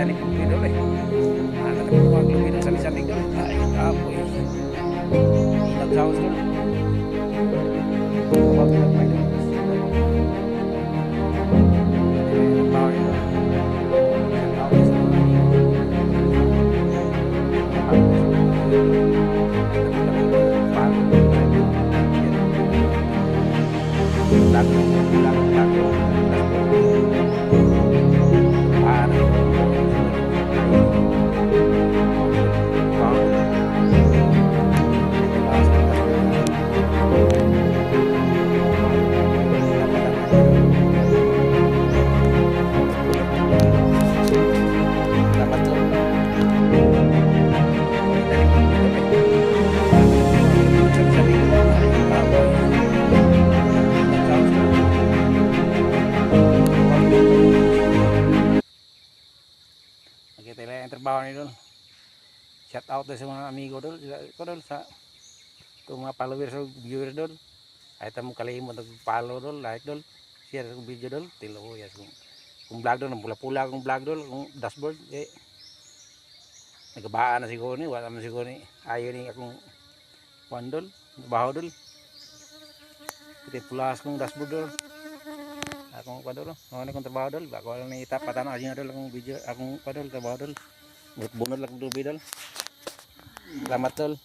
tanim ko dol eh. Ano ko maglubi dol sa lisang dol. Ay, apoy. Nagsawas dol. Wag lang may dol. Power dol. Power sa mga nakita lang yung trabaho ni Dol. Shout out sa mga amigo Dol. Ito Dol sa itong mga followers o viewers Dol. Kahit mo kalimot nag-follow Dol, like Dol, share yung video Dol. Tilo ko yes. Kung vlog Dol, pula-pula kung vlog Dol, kung dashboard eh nagabaan na siguro ni, wala man siguro ni ayaw ni akong kuan Dol, trabaho Dol. Kita pulas kong dashboard Dol. Akong kuan Dol, ano kong trabaho Dol, bako lang ni tapatan aja Dol akong video, akong kuan Dol trabaho Dol. Bunot lang dubi Dol. Selamat Dol.